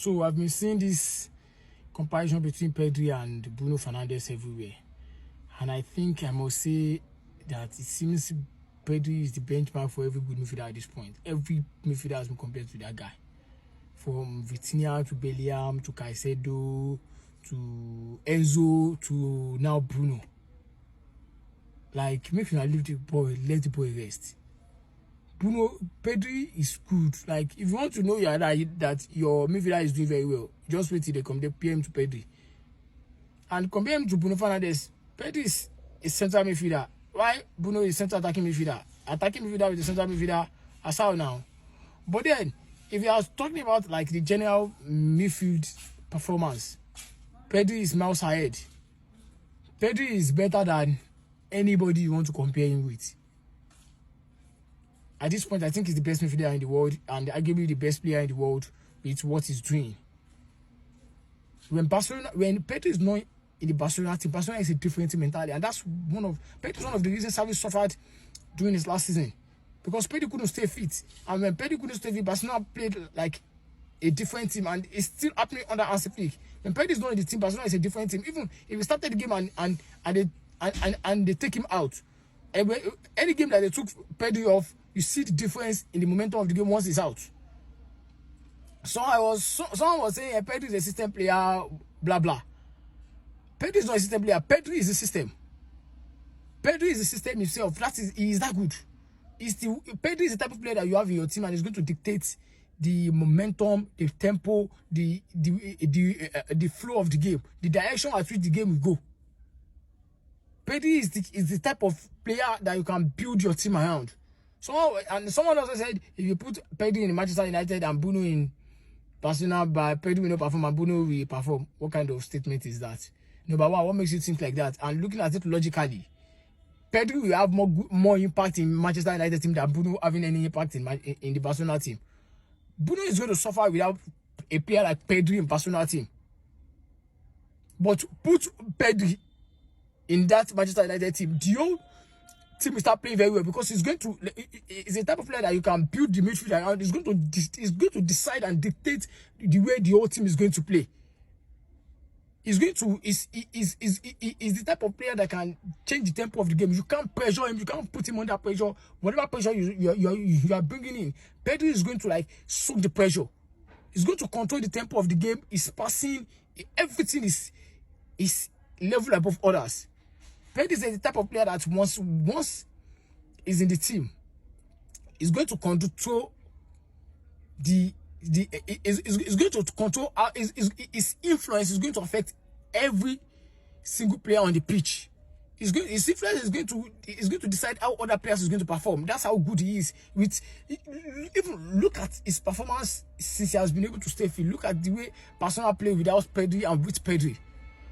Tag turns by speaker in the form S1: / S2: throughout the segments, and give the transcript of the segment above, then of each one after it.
S1: So I've been seeing this comparison between Pedri and Bruno Fernandes everywhere. And I think I must say that it seems Pedri is the benchmark for every good midfielder at this point. Every midfielder has been compared to that guy. From Vitinha to Bellingham to Caicedo to Enzo to now Bruno. Like, make sure I leave the boy, let the boy rest. Pedri is good. Like, if you want to know that your midfielder is doing very well, just wait till they compare him to Pedri. And compare him to Bruno Fernandes. Pedri is a central midfielder. Why Bruno is central attacking midfielder? Attacking midfielder with the central midfielder as how now. But then, if you are talking about like the general midfield performance, Pedri is miles ahead. Pedri is better than anybody you want to compare him with. At this point, I think he's the best midfielder in the world and arguably the best player in the world with what he's doing. When Pedri is not in the Barcelona team, Barcelona is a different team entirely, and that's Pedri is one of the reasons Xavi suffered during his last season, because Pedri couldn't stay fit, and when Pedri couldn't stay fit, Barcelona played like a different team, and it's still happening under Hansi Flick. When Pedri is not in the team, Barcelona is a different team. Even if he started the game and they take him out, any game that they took Pedri off, you see the difference in the momentum of the game once he's out. Someone was saying Pedri is a system player, blah blah. Pedri is not a system player. Pedri is a system. Pedri is a system himself. He is that good. Pedri is the type of player that you have in your team, and is going to dictate the momentum, the tempo, the flow of the game, the direction at which the game will go. Pedri is the type of player that you can build your team around. Someone also said if you put Pedri in Manchester United and Bruno in Barcelona, but Pedri will not perform and Bruno will perform. What kind of statement is that? Number one, what makes you think like that? And looking at it logically, Pedri will have more impact in Manchester United team than Bruno having any impact in the Barcelona team. Bruno is going to suffer without a player like Pedri in Barcelona team. But put Pedri in that Manchester United team, the whole team will start playing very well, because he's a type of player that you can build the midfield around. He's going to decide and dictate the way the whole team is going to play. Is the type of player that can change the tempo of the game. You can't pressure him. You can't put him under pressure. Whatever pressure you are bringing in, Pedri is going to like soak the pressure. He's going to control the tempo of the game. His passing, everything is level above others. Pedri is the type of player that once is in the team, is going to control is going to control his influence is going to affect every single player on the pitch. His influence is going to decide how other players is going to perform. That's how good he is. Even look at his performance since he has been able to stay fit. Look at the way Barcelona play without Pedri and with Pedri.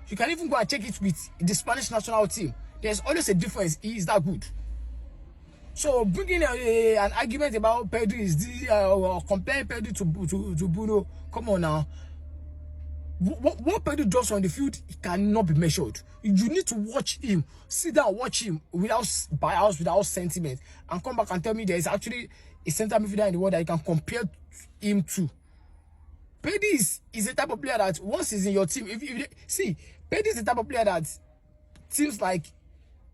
S1: You can even go and check it with the Spanish national team. There's always a difference. He is that good. So bringing an argument about Pedri is or comparing Pedri to Bruno, come on now. What Pedri does on the field, it cannot be measured. You need to watch him, sit down, watch him without bias, without sentiment, and come back and tell me there is actually a centre midfielder in the world that you can compare him to. Pedri is a type of player that once he's in your team, Pedri is the type of player that teams like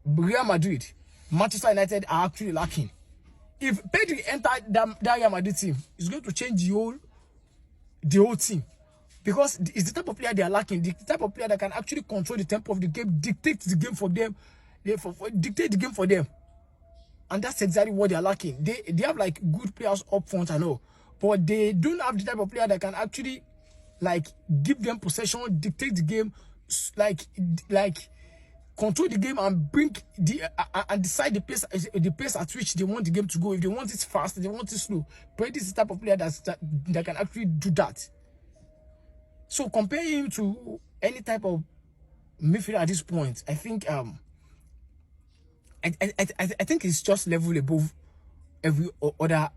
S1: Real Madrid, Manchester United are actually lacking. If Pedri entered that Real Madrid team, it's going to change the whole team, because it's the type of player they are lacking. The type of player that can actually control the tempo of the game, dictate the game for them, dictate the game for them, and that's exactly what they are lacking. They have like good players up front and all, but they don't have the type of player that can actually like give them possession, dictate the game, like control the game and bring and decide the pace at which they want the game to go. If they want it fast, if they want it slow. Pedri is the type of player that can actually do that. So compare him to any type of midfielder at this point, I think I think it's just level above every other